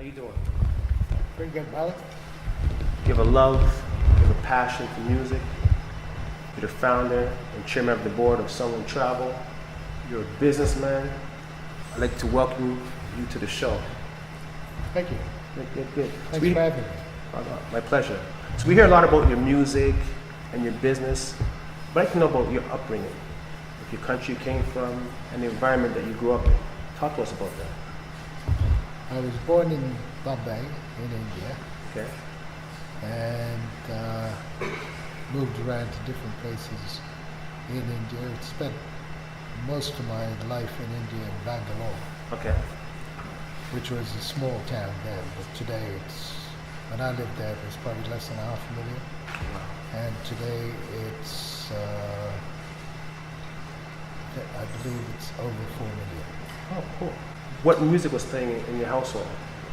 How you doing? Pretty good, brother. You have a love, you have a passion for music. You're the founder and chairman of the board of Song and Travel. You're a businessman. I'd like to welcome you to the show. Thank you. Good. Thanks for having me. My pleasure. So we hear a lot about your music and your business, but I'd like to know about your upbringing, like your country you came from, and the environment that you grew up in. Talk to us about that. I was born in Bombay, in India, Okay. and moved around to different places in India. Spent most of my life in India in Bangalore, Okay. which was a small town then, but today when I lived there, it was probably less than 500,000. And today it's, I believe it's over 4 million. Oh, cool. What music was playing in your household?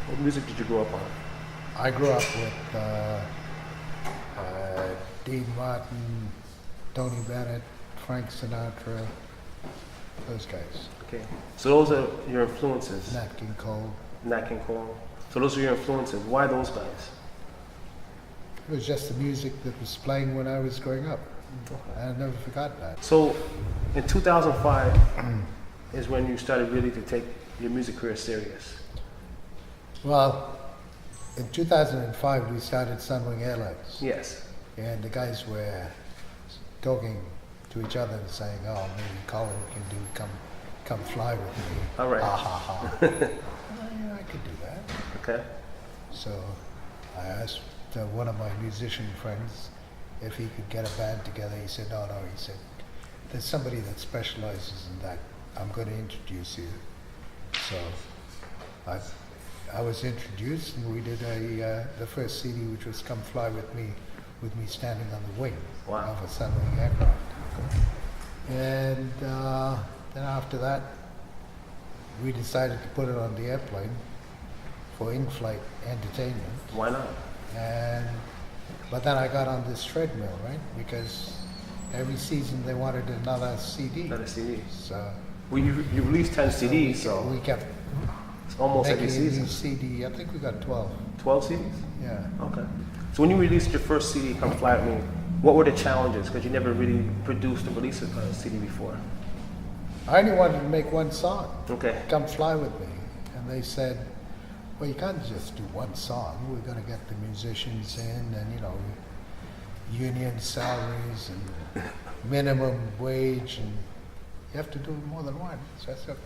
What music did you grow up on? I grew up with Dean Martin, Tony Bennett, Frank Sinatra, those guys. Okay. So those are your influences. Nat King Cole. Nat King Cole. So those are your influences. Why those guys? It was just the music that was playing when I was growing up. Okay. I never forgot that. So in 2005 is when you started really to take your music career serious. Well, in 2005 we started Sunwing Airlines. Yes. And the guys were talking to each other and saying, oh, maybe Colin can come fly with me. All right. Ha ha ha. Well, yeah, I could do that. Okay. So I asked one of my musician friends if he could get a band together. He said, no. He said, there's somebody that specializes in that. I'm going to introduce you. So I was introduced, and we did the first CD, which was Come Fly With Me standing on the wing Wow. of a Sunwing aircraft. And then after that, we decided to put it on the airplane for in-flight entertainment. Why not? But then I got on this treadmill, right? Because every season they wanted another CD. Another CD. So Well, you released 10 CDs, so we kept it's almost every making season. these CD. I think we got 12. 12 CDs? Yeah. Okay. So when you released your first CD, Come Fly With Me, what were the challenges? Because you never really produced or released a CD before. I only wanted to make one song. Okay. Come Fly With Me. And they said, well, you can't just do one song. We're going to get the musicians in and, union salaries and minimum wage, and you have to do more than one. So I said, okay,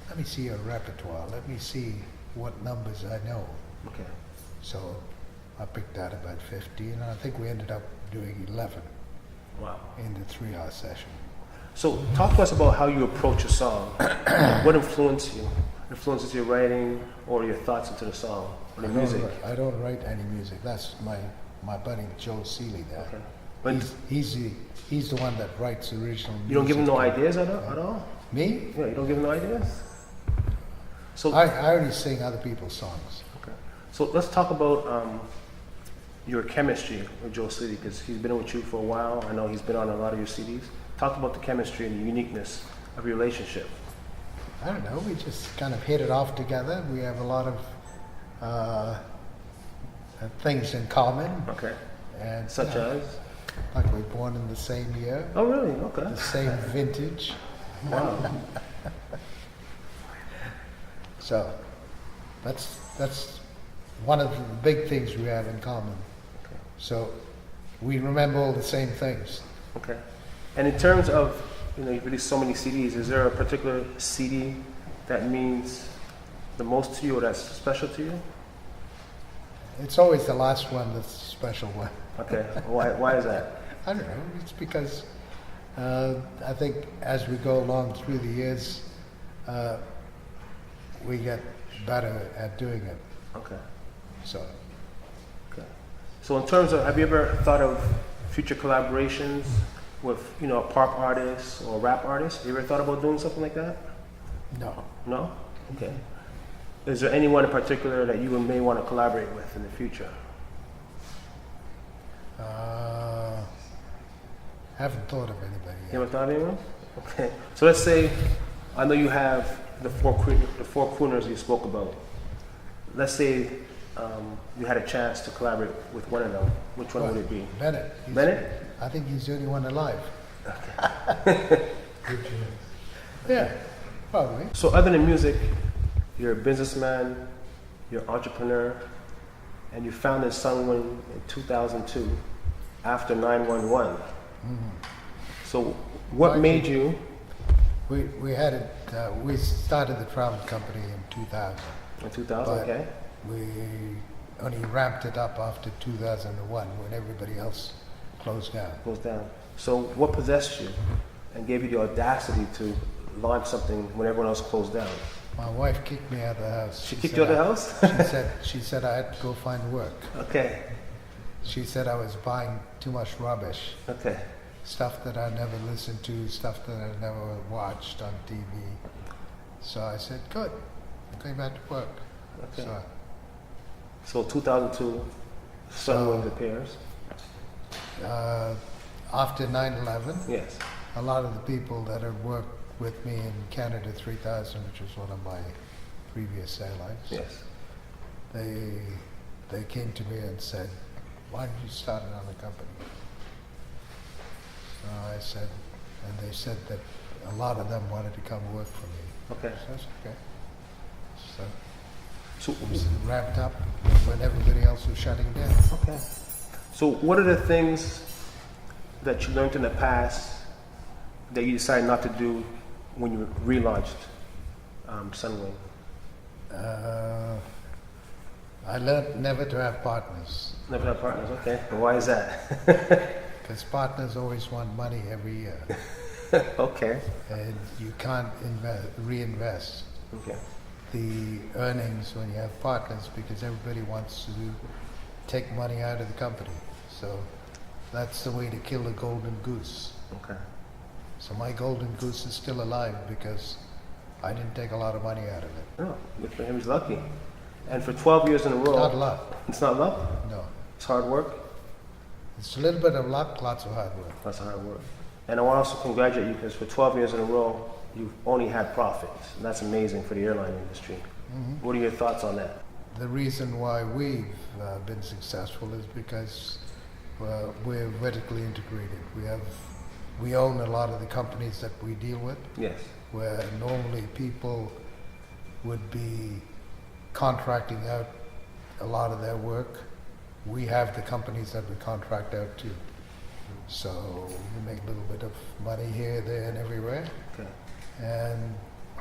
let me see your repertoire. Let me see what numbers I know. Okay. So I picked out about 50, and I think we ended up doing 11 Wow. in the 3-hour session. So talk to us about how you approach a song. What influences your writing or your thoughts into the song or the music? I don't write any music. That's my buddy Joe Seeley there. Okay. But He's the one that writes original music. you don't give him no ideas at all? Me? Yeah, you don't give him no ideas? So I only sing other people's songs. okay. So let's talk about your chemistry with Joe Seeley, because he's been with you for a while. I know he's been on a lot of your CDs. Talk about the chemistry and the uniqueness of your relationship. I don't know, we just kind of hit it off together. We have a lot of things in common. Okay. And Such as? like we're born in the same year, Oh, really? Okay. the same vintage. Wow. So that's one of the big things we have in common. Okay. So we remember all the same things. Okay. And in terms of, you've released so many CDs, is there a particular CD that means the most to you or that's special to you? It's always the last one that's a special one. Okay. Why is that? I don't know. It's because I think as we go along through the years, we get better at doing it. Okay. So Okay. So in terms of, have you ever thought of future collaborations with, a pop artist or rap artist? Have you ever thought about doing something like that? no, No? Okay. Is there anyone in particular that you may want to collaborate with in the future? haven't thought of anybody You yet. haven't thought of anyone? Okay. So let's say, I know you have the four crooners you spoke about. let's say you had a chance to collaborate with one of them, which one would it be? Bennett. Bennett? I think he's the only one alive. Good choice. Yeah, probably. So other than music, you're a businessman, you're an entrepreneur, and you founded Sunwing in 2002 after 9/11. So what Right. made you, We had it. We started the travel company in 2000. in 2000, But okay? we only ramped it up after 2001 when everybody else closed down. Goes down. So what possessed you and gave you the audacity to launch something when everyone else closed down? My wife kicked me out of the house. She kicked you out of the house? She said I had to go find work. Okay, She said I was buying too much rubbish, okay. stuff that I never listened to, stuff that I never watched on TV. So I said, good, I'm going back to work. Okay. So, So 2002, Sunwing appears. after 9/11, Yes, a lot of the people that had worked with me in Canada 3000, which was one of my previous airlines, yes. they came to me and said, why don't you start another company? So I said, and they said that a lot of them wanted to come work for me. Okay. So that's okay. So So, it was ramped up when everybody else was shutting down. okay. So what are the things that you learned in the past that you decided not to do when you relaunched Sunwing? I learned never to have partners, Never have partners, okay. And why is that? because partners always want money every year, Okay. and you can't reinvest Okay. the earnings when you have partners because everybody wants to take money out of the company. So that's the way to kill a golden goose. Okay. So my golden goose is still alive because I didn't take a lot of money out of it. Oh, good for him. He's lucky. And for 12 years in a row. Not luck, It's not luck. no. It's hard work. It's a little bit of luck, lots of hard work. That's hard work. And I want to also congratulate you because for 12 years in a row, you've only had profits. And that's amazing for the airline industry. What are your thoughts on that? The reason why we've been successful is because we're vertically integrated. We own a lot of the companies that we deal with, Yes. where normally people would be contracting out a lot of their work. We have the companies that we contract out to. So we make a little bit of money here, there, and everywhere. Okay. And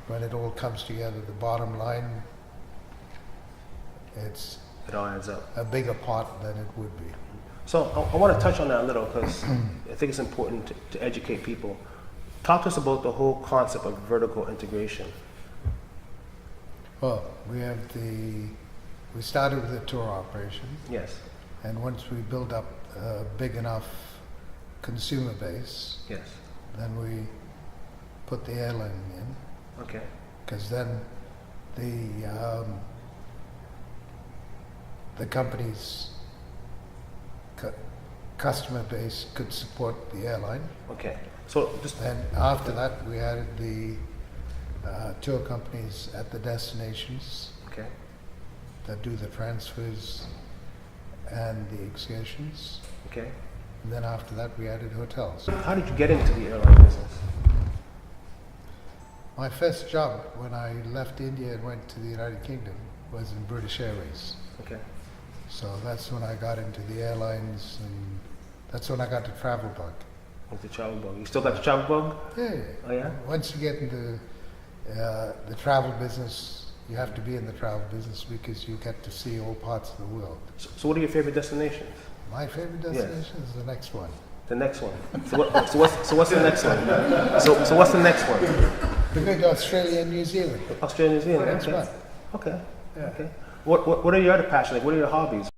when it all comes together, the bottom line, it's It all adds up. a bigger pot than it would be. So I want to touch on that a little because I think it's important to educate people. Talk to us about the whole concept of vertical integration. Well, we started with a tour operation, Yes. and once we built up a big enough consumer base, Yes. then we put the airline in, Okay. because then the company's customer base could support the airline. Okay. So just Then after that, we added the tour companies at the destinations okay. that do the transfers and the excursions. Okay. And then after that, we added hotels. How did you get into the airline business? My first job when I left India and went to the United Kingdom was in British Airways. Okay. So that's when I got into the airlines, and that's when I got the travel bug. With the travel bug. You still got the travel bug? Yeah. Oh yeah. Once you get into the travel business, you have to be in the travel business because you get to see all parts of the world. So what are your favorite destinations? My favorite destination is the next one. The next one. So what's the next one? So what's the next one? We're going to Australia and New Zealand. Australia, New Zealand. Next Okay. one. Okay. Yeah. Okay. What are your other passions? Like, what are your hobbies?